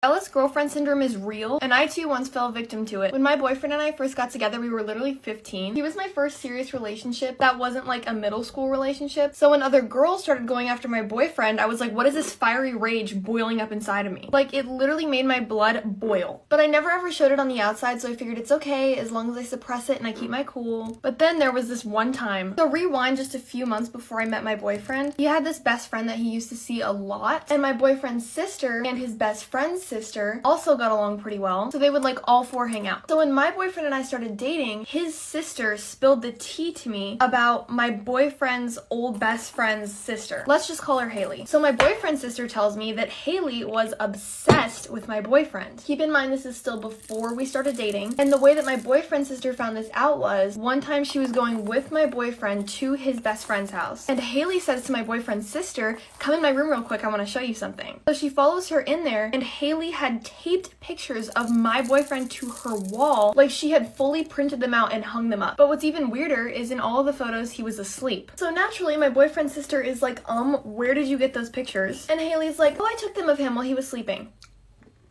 Jealous girlfriend syndrome is real, and I too once fell victim to it. When my boyfriend and I first got together, we were literally 15. He was my first serious relationship that wasn't like a middle school relationship. So when other girls started going after my boyfriend, I was like, what is this fiery rage boiling up inside of me? Like, it literally made my blood boil. But I never ever showed it on the outside, so I figured it's okay as long as I suppress it and I keep my cool. But then there was this one time. So rewind just a few months before I met my boyfriend. He had this best friend that he used to see a lot, and my boyfriend's sister and his best friend's sister also got along pretty well, so they would like all four hang out. So when my boyfriend and I started dating, his sister spilled the tea to me about my boyfriend's old best friend's sister. Let's just call her Haley. So my boyfriend's sister tells me that Haley was obsessed with my boyfriend. Keep in mind, this is still before we started dating, and the way that my boyfriend's sister found this out was one time she was going with my boyfriend to his best friend's house, and Haley says to my boyfriend's sister, come in my room real quick, I want to show you something. So she follows her in there, and Haley had taped pictures of my boyfriend to her wall, like she had fully printed them out and hung them up. But what's even weirder is in all of the photos he was asleep. So naturally my boyfriend's sister is like, where did you get those pictures? And Haley's like, oh, I took them of him while he was sleeping.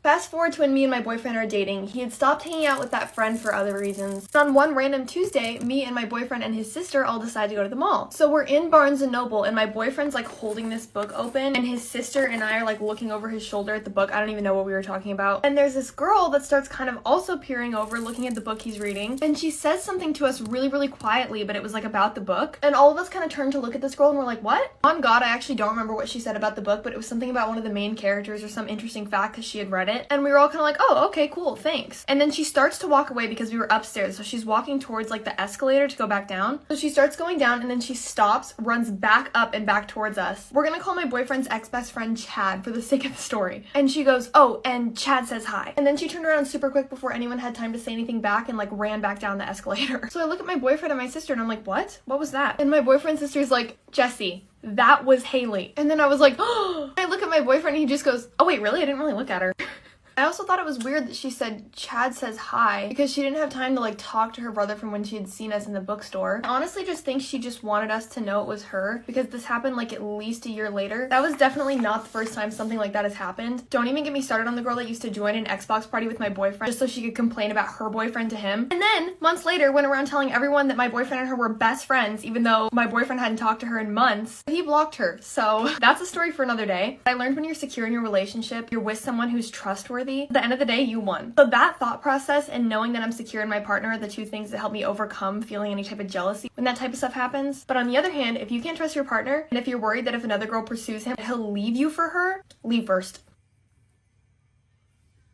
Fast forward to when me and my boyfriend are dating. He had stopped hanging out with that friend for other reasons. And on one random Tuesday, me and my boyfriend and his sister all decide to go to the mall. So we're in Barnes & Noble, and my boyfriend's like holding this book open, and his sister and I are like looking over his shoulder at the book. I don't even know what we were talking about. And there's this girl that starts kind of also peering over, looking at the book he's reading, and she says something to us really, really quietly, but it was like about the book. And all of us kind of turn to look at this girl, and we're like, what? On God, I actually don't remember what she said about the book, but it was something about one of the main characters or some interesting fact because she had read it. And we were all kind of like, oh, okay, cool, thanks. And then she starts to walk away because we were upstairs, so she's walking towards like the escalator to go back down. So she starts going down, and then she stops, runs back up and back towards us. We're gonna call my boyfriend's ex-best friend Chad for the sake of the story. And she goes, oh, and Chad says hi. And then she turned around super quick before anyone had time to say anything back and like ran back down the escalator. So I look at my boyfriend and my sister, and I'm like, what? What was that? And my boyfriend's sister's like, Jesse, that was Haley. And then I was like, oh. I look at my boyfriend, and he just goes, oh wait, really? I didn't really look at her. I also thought it was weird that she said Chad says hi because she didn't have time to like talk to her brother from when she had seen us in the bookstore. I honestly just think she just wanted us to know it was her because this happened like at least a year later. That was definitely not the first time something like that has happened. Don't even get me started on the girl that used to join an Xbox party with my boyfriend just so she could complain about her boyfriend to him. And then months later went around telling everyone that my boyfriend and her were best friends even though my boyfriend hadn't talked to her in months. He blocked her. So that's a story for another day. I learned when you're secure in your relationship, you're with someone who's trustworthy. At the end of the day, you won. So that thought process and knowing that I'm secure in my partner are the two things that help me overcome feeling any type of jealousy when that type of stuff happens. But on the other hand, if you can't trust your partner, and if you're worried that if another girl pursues him, he'll leave you for her, leave first.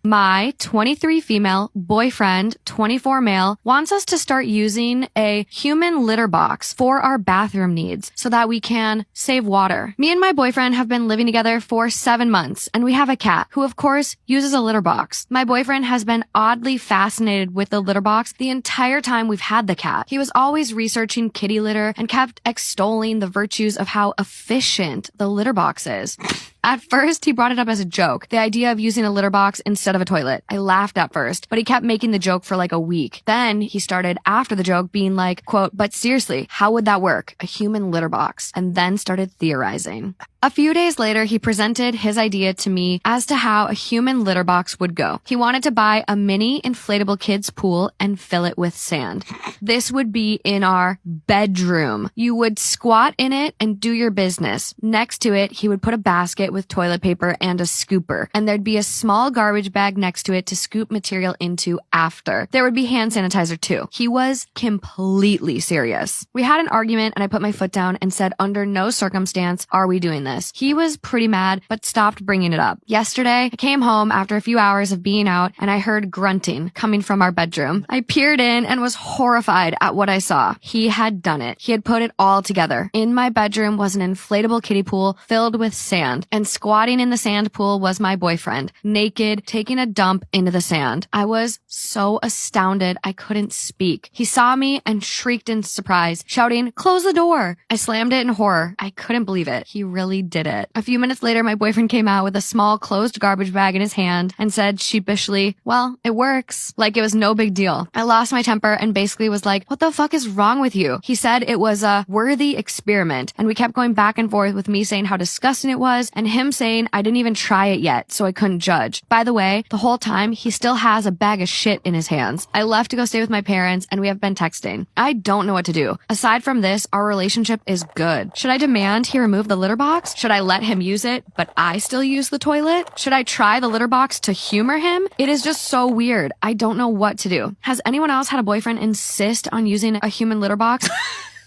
My 23 female boyfriend, 24 male, wants us to start using a human litter box for our bathroom needs so that we can save water. Me and my boyfriend have been living together for 7 months, and we have a cat who, of course, uses a litter box. My boyfriend has been oddly fascinated with the litter box the entire time we've had the cat. He was always researching kitty litter and kept extolling the virtues of how efficient the litter box is. At first, he brought it up as a joke, the idea of using a litter box instead of a toilet. I laughed at first, but he kept making the joke for like a week. Then he started, after the joke, being like, quote, but seriously, how would that work? A human litter box. And then started theorizing. A few days later, he presented his idea to me as to how a human litter box would go. He wanted to buy a mini inflatable kids pool and fill it with sand. This would be in our bedroom. You would squat in it and do your business. Next to it, he would put a basket with toilet paper and a scooper, and there'd be a small garbage bag next to it to scoop material into after. There would be hand sanitizer too. He was completely serious. We had an argument, and I put my foot down and said, under no circumstance are we doing this. He was pretty mad, but stopped bringing it up. Yesterday, I came home after a few hours of being out, and I heard grunting coming from our bedroom. I peered in and was horrified at what I saw. He had done it. He had put it all together. In my bedroom was an inflatable kiddie pool filled with sand, and squatting in the sand pool was my boyfriend, naked, taking a dump into the sand. I was so astounded I couldn't speak. He saw me and shrieked in surprise, shouting, "Close the door!" I slammed it in horror. I couldn't believe it. He really did it. A few minutes later, my boyfriend came out with a small closed garbage bag in his hand and said sheepishly, well, it works. Like it was no big deal. I lost my temper and basically was like, what the fuck is wrong with you? He said it was a worthy experiment, and we kept going back and forth with me saying how disgusting it was and him saying I didn't even try it yet, so I couldn't judge. By the way, the whole time he still has a bag of shit in his hands. I left to go stay with my parents and we have been texting. I don't know what to do. Aside from this, our relationship is good. Should I demand he remove the litter box? Should I let him use it, but I still use the toilet? Should I try the litter box to humor him? It is just so weird. I don't know what to do. Has anyone else had a boyfriend insist on using a human litter box?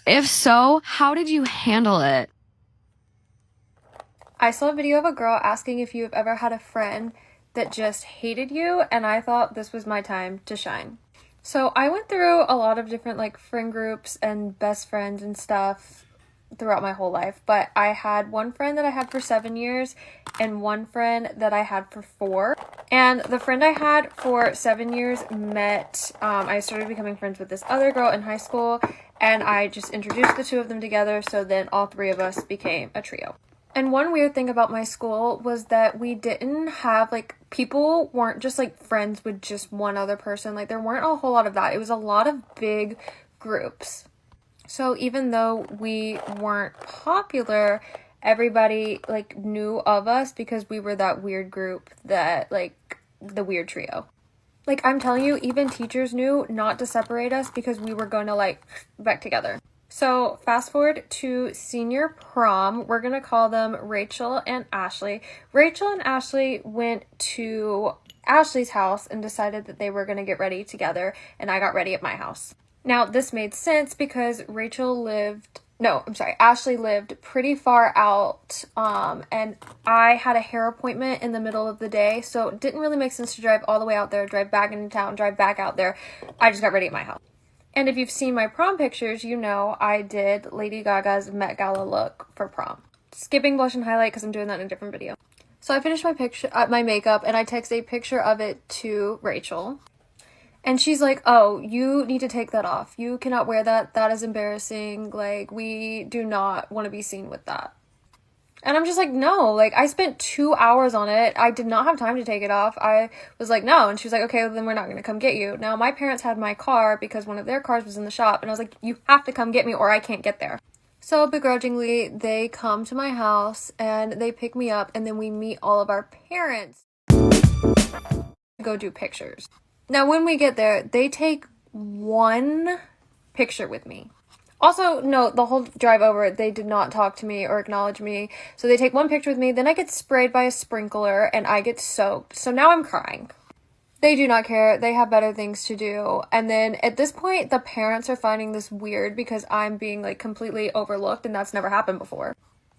If so, how did you handle it? I saw a video of a girl asking if you've ever had a friend that just hated you, and I thought this was my time to shine. So I went through a lot of different like friend groups and best friends and stuff throughout my whole life, but I had one friend that I had for 7 years and one friend that I had for 4. And the friend I had for 7 years I started becoming friends with this other girl in high school, and I just introduced the two of them together, so then all 3 of us became a trio. And one weird thing about my school was that we didn't have, like, people weren't just, like, friends with just one other person. Like, there weren't a whole lot of that. It was a lot of big groups. So even though we weren't popular, everybody, like, knew of us because we were that weird group that, like, the weird trio. Like, I'm telling you, even teachers knew not to separate us because we were going to, like, back together. So fast forward to senior prom. We're going to call them Rachel and Ashley. Rachel and Ashley went to Ashley's house and decided that they were going to get ready together, and I got ready at my house. Now, this made sense because Ashley lived pretty far out, and I had a hair appointment in the middle of the day, so it didn't really make sense to drive all the way out there, drive back into town, drive back out there. I just got ready at my house. And if you've seen my prom pictures, you know I did Lady Gaga's Met Gala look for prom. Skipping blush and highlight because I'm doing that in a different video. So I finished my makeup, and I text a picture of it to Rachel. And she's like, oh, you need to take that off. You cannot wear that. That is embarrassing. Like, we do not want to be seen with that. And I'm just like, no, like, I spent 2 hours on it. I did not have time to take it off. I was like, no. And she was like, okay, well, then we're not going to come get you. Now, my parents had my car because one of their cars was in the shop. And I was like, you have to come get me or I can't get there. So begrudgingly, they come to my house and they pick me up. And then we meet all of our parents to go do pictures. Now, when we get there, they take one picture with me. Also, no, the whole drive over, they did not talk to me or acknowledge me. So they take one picture with me, then I get sprayed by a sprinkler and I get soaked. So now I'm crying. They do not care. They have better things to do. And then at this point, the parents are finding this weird because I'm being like completely overlooked, and that's never happened before.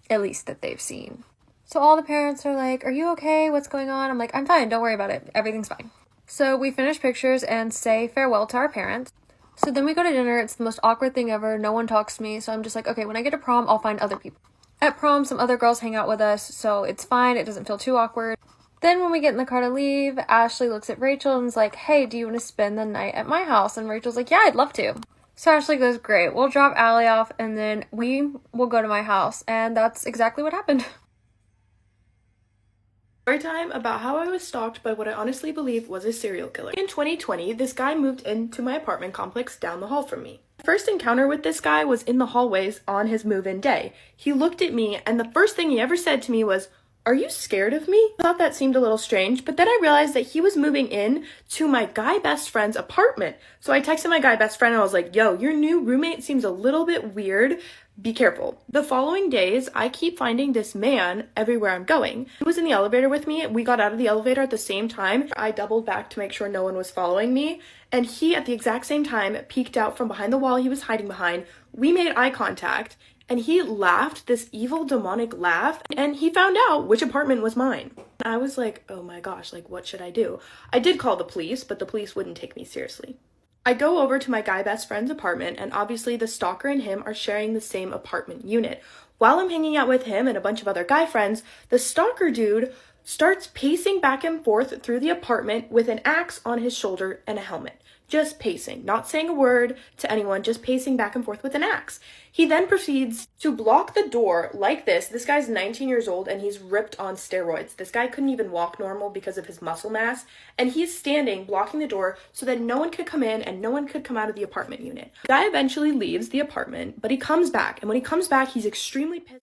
At least that they've seen. So all the parents are like, are you okay? What's going on? I'm like, I'm fine. Don't worry about it. Everything's fine. So we finish pictures and say farewell to our parents. So then we go to dinner. It's the most awkward thing ever. No one talks to me. So I'm just like, okay, when I get to prom, I'll find other people. At prom, some other girls hang out with us, so it's fine. It doesn't feel too awkward. Then when we get in the car to leave, Ashley looks at Rachel and is like, hey, do you want to spend the night at my house? And Rachel's like, yeah, I'd love to. So Ashley goes, great. We'll drop Allie off and then we will go to my house. And that's exactly what happened. Story time about how I was stalked by what I honestly believe was a serial killer. In 2020, this guy moved into my apartment complex down the hall from me. My first encounter with this guy was in the hallways on his move-in day. He looked at me and the first thing he ever said to me was, are you scared of me? I thought that seemed a little strange, but then I realized that he was moving in to my guy best friend's apartment. So I texted my guy best friend and I was like, yo, your new roommate seems a little bit weird. Be careful. The following days, I keep finding this man everywhere I'm going. He was in the elevator with me. We got out of the elevator at the same time. I doubled back to make sure no one was following me. And he, at the exact same time, peeked out from behind the wall he was hiding behind. We made eye contact. And he laughed this evil demonic laugh, and he found out which apartment was mine. I was like, oh my gosh, like what should I do? I did call the police, but the police wouldn't take me seriously. I go over to my guy best friend's apartment, and obviously the stalker and him are sharing the same apartment unit. While I'm hanging out with him and a bunch of other guy friends, the stalker dude starts pacing back and forth through the apartment with an axe on his shoulder and a helmet. just pacing, not saying a word to anyone, just pacing back and forth with an axe. He then proceeds to block the door like this. This guy's 19 years old and he's ripped on steroids. This guy couldn't even walk normal because of his muscle mass. And he's standing, blocking the door so that no one could come in and no one could come out of the apartment unit. The guy eventually leaves the apartment, but he comes back. And when he comes back, he's extremely pissed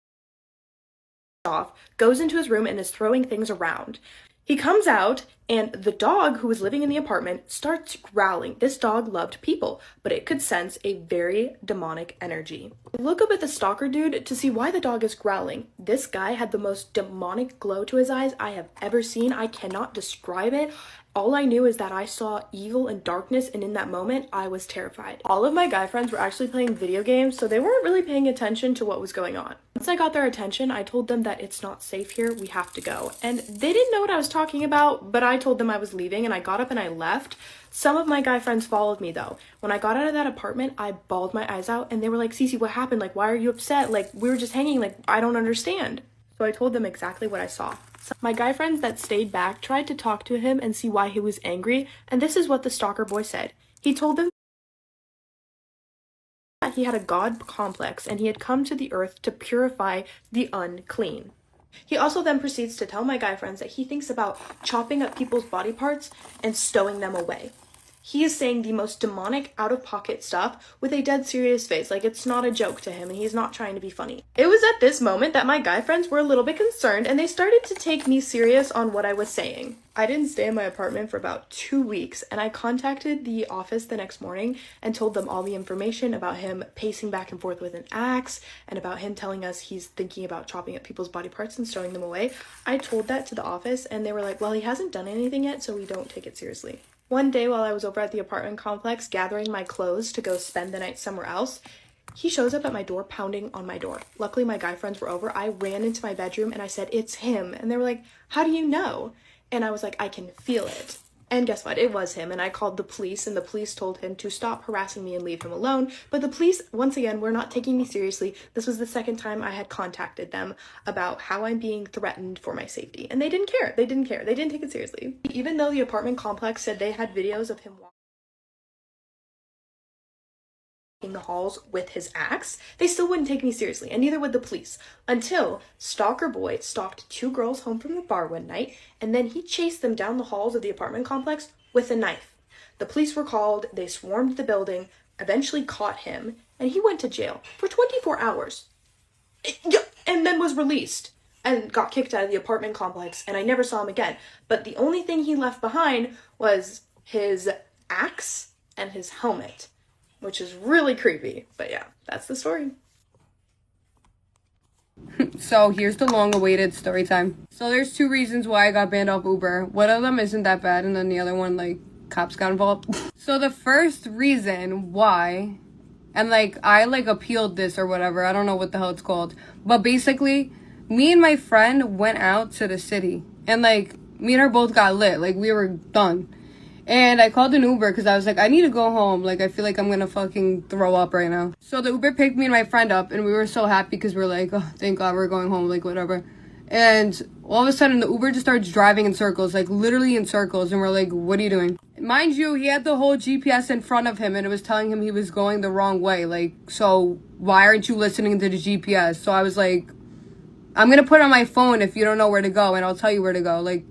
off, goes into his room and is throwing things around. He comes out, and the dog who was living in the apartment starts growling. This dog loved people, but it could sense a very demonic energy. Look up at the stalker dude to see why the dog is growling. This guy had the most demonic glow to his eyes I have ever seen. I cannot describe it. All I knew is that I saw evil and darkness, and in that moment, I was terrified. All of my guy friends were actually playing video games, so they weren't really paying attention to what was going on. Once I got their attention, I told them that it's not safe here, we have to go. And they didn't know what I was talking about, but I told them I was leaving, and I got up and I left. Some of my guy friends followed me, though. When I got out of that apartment, I bawled my eyes out, and they were like, Cece, what happened? Like, why are you upset? Like, we were just hanging, like, I don't understand. So I told them exactly what I saw. My guy friends that stayed back tried to talk to him and see why he was angry, and this is what the stalker boy said. He told them that he had a god complex and he had come to the earth to purify the unclean. He also then proceeds to tell my guy friends that he thinks about chopping up people's body parts and stowing them away. He is saying the most demonic, out-of-pocket stuff with a dead serious face, like it's not a joke to him and he's not trying to be funny. It was at this moment that my guy friends were a little bit concerned and they started to take me serious on what I was saying. I didn't stay in my apartment for about 2 weeks and I contacted the office the next morning and told them all the information about him pacing back and forth with an axe and about him telling us he's thinking about chopping up people's body parts and stowing them away. I told that to the office and they were like, well, he hasn't done anything yet, so we don't take it seriously. One day while I was over at the apartment complex gathering my clothes to go spend the night somewhere else, he shows up at my door pounding on my door. Luckily, my guy friends were over. I ran into my bedroom and I said, it's him. And they were like, how do you know? And I was like, I can feel it. And guess what? It was him. And I called the police and the police told him to stop harassing me and leave him alone. But the police, once again, were not taking me seriously. This was the second time I had contacted them about how I'm being threatened for my safety. And they didn't care. They didn't care. They didn't take it seriously. Even though the apartment complex said they had videos of him walking the halls with his axe, they still wouldn't take me seriously, and neither would the police, until Stalker Boy stalked 2 girls home from the bar one night, and then he chased them down the halls of the apartment complex with a knife. The police were called, they swarmed the building, eventually caught him, and he went to jail for 24 hours, and then was released, and got kicked out of the apartment complex, and I never saw him again. But the only thing he left behind was his axe and his helmet, which is really creepy. But yeah, that's the story. So here's the long-awaited story time. So there's 2 reasons why I got banned off Uber. One of them isn't that bad, and then the other one, like, cops got involved. So the first reason why, and like, I like appealed this or whatever, I don't know what the hell it's called, but basically, me and my friend went out to the city, and like, me and her both got lit, like, we were done. And I called an Uber because I was like, I need to go home. Like, I feel like I'm gonna fucking throw up right now. So the Uber picked me and my friend up, and we were so happy because we're like, oh, thank God we're going home, like, whatever. And all of a sudden, the Uber just starts driving in circles, like, literally in circles. And we're like, what are you doing? Mind you, he had the whole GPS in front of him, and it was telling him he was going the wrong way. Like, so why aren't you listening to the GPS? So I was like, I'm gonna put it on my phone if you don't know where to go, and I'll tell you where to go. Like,